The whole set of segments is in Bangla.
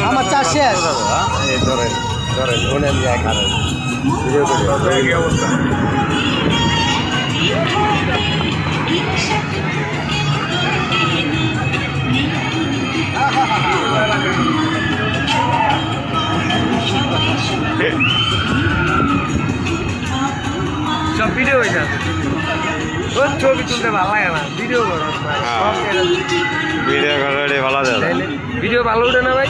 আমার চা শেষ। এই ধরেন ধরেন মনে আমি এক হারে কি অবস্থা সব ভিডিও হয়ে যাবে ওর ছবি তুলতে ভালো লাগে না ভিডিও করো ভিডিও করে ভালো যাবে ভিডিও ভালো উঠে না ভাই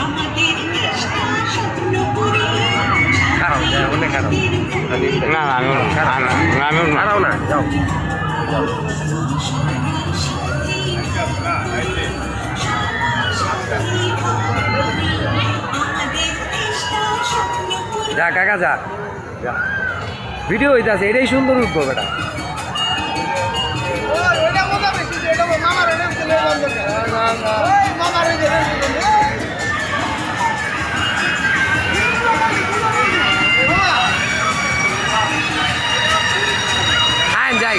খারাপ যায় অনেক খারাপ না না আমি খারাপ না যাও যা কাকা যা ভিডিও হইতাছে এটাই সুন্দর উঠবো বেটা যাই